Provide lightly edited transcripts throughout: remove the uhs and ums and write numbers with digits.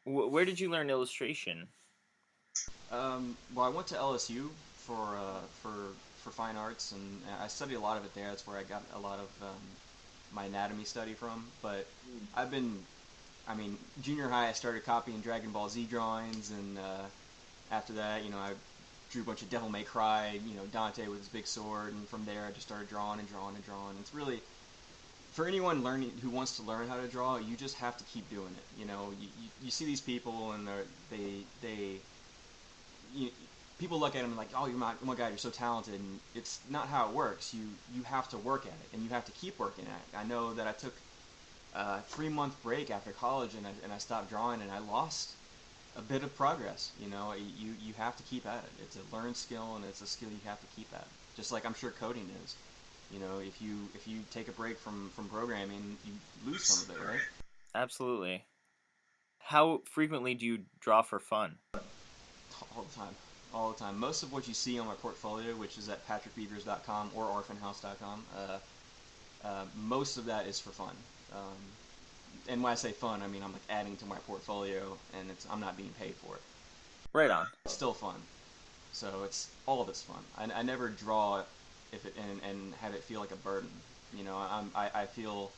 Where did you learn illustration? Well, I went to LSU for fine arts, and I studied a lot of it there. That's where I got a lot of my anatomy study from. But Mm. I've been, I mean, junior high, I started copying Dragon Ball Z drawings, and after that, I drew a bunch of Devil May Cry, Dante with his big sword, and from there I just started drawing and drawing and drawing. It's really for anyone learning who wants to learn how to draw, you just have to keep doing it. You see these people, and they you, people look at him and like, oh, oh my God, you're so talented, and it's not how it works. You have to work at it, and you have to keep working at it. I know that I took a 3 month break after college, and I stopped drawing, and I lost a bit of progress. You have to keep at it. It's a learned skill, and it's a skill you have to keep at. Just like I'm sure coding is. If you take a break from programming, you lose some of it, right? Absolutely. How frequently do you draw for fun? All the time. All the time. Most of what you see on my portfolio, which is at patrickbeavers.com or orphanhouse.com, most of that is for fun. And when I say fun, I mean I'm like adding to my portfolio, and I'm not being paid for it. Right on. It's still fun. So it's all of it's fun. I never draw if it and have it feel like a burden. I feel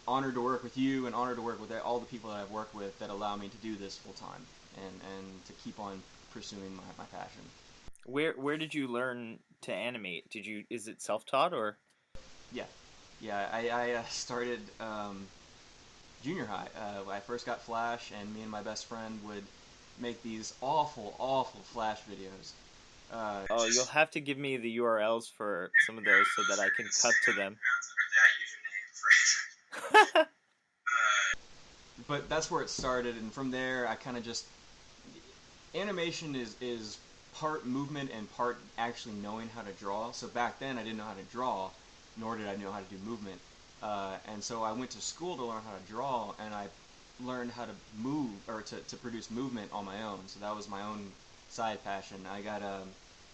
honored to work with you and honored to work with all the people that I've worked with that allow me to do this full time and to keep on pursuing my passion. Where did you learn to animate? Is it self-taught or? Yeah, yeah. I started junior high. I first got Flash, and me and my best friend would make these awful Flash videos. Oh, you'll Just have to give me the URLs for some of those so that I can cut to them. but that's where it started, and from there I kind of just animation is part movement and part actually knowing how to draw. So back then I didn't know how to draw, nor did I know how to do movement. And so I went to school to learn how to draw, and I learned how to move or to produce movement on my own. So that was my own side passion. I got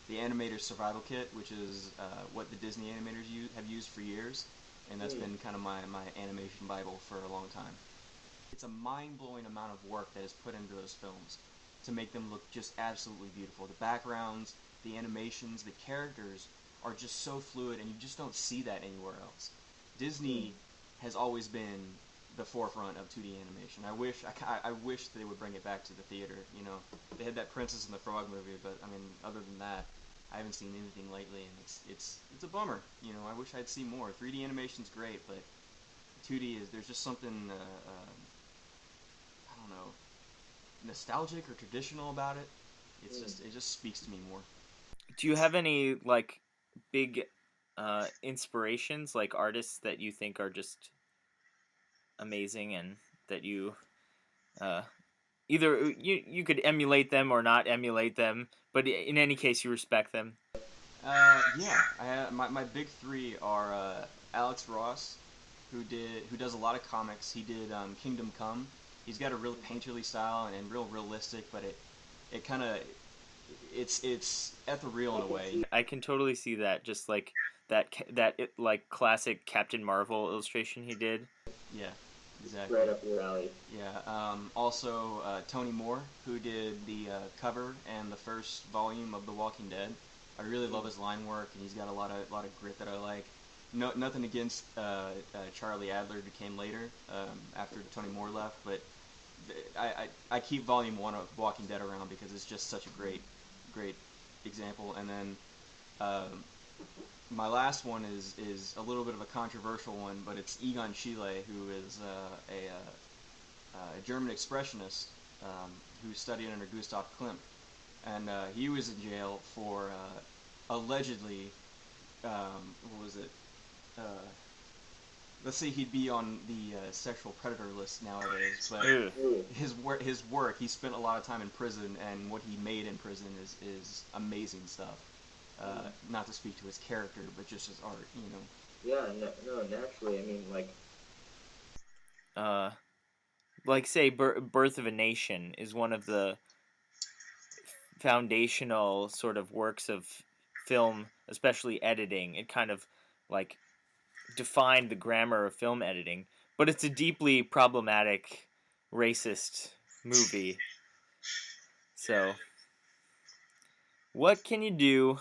the Animator Survival Kit, which is what the Disney animators have used for years, and that's Mm. been kind of my animation bible for a long time. It's a mind-blowing amount of work that is put into those films to make them look just absolutely beautiful. The backgrounds, the animations, the characters are just so fluid, and you just don't see that anywhere else. Mm. Disney has always been the forefront of 2D animation. I wish they would bring it back to the theater. They had that Princess and the Frog movie, but I mean, other than that, I haven't seen anything lately, and it's a bummer. I wish I'd see more. 3D animation's great, but 2D is there's just something I don't know, nostalgic or traditional about it. Mm. It just speaks to me more. Do you have any like big inspirations, like artists that you think are just amazing and that you uh, either you could emulate them or not emulate them, but in any case you respect them? Yeah, my big three are Alex Ross, who does a lot of comics. He did Kingdom Come. He's got a real painterly style and real realistic, but it kind of it's ethereal I in a can way. see. I can totally see that, just like like classic Captain Marvel illustration he did. Yeah, exactly. Right up your alley. Yeah. Also, Tony Moore, who did the cover and the first volume of The Walking Dead. I really love Mm. his line work, and he's got a lot of grit that I like. No, nothing against Charlie Adler, who came later after Tony Moore left, but I keep Volume One of Walking Dead around because it's just such a great example. And then um, my last one is a little bit of a controversial one, but it's Egon Schiele, who is a German expressionist who studied under Gustav Klimt, and he was in jail for allegedly, what was it? Uh, let's say he'd be on the sexual predator list nowadays, but Ugh. Ooh. his work, he spent a lot of time in prison, and what he made in prison is amazing stuff. Mm. Not to speak to his character, but just his art. Yeah, no, naturally. I mean, like, Uh, like say Birth of a Nation is one of the foundational sort of works of film, especially editing. It kind of like defined the grammar of film editing, but it's a deeply problematic, racist movie. So, what can you do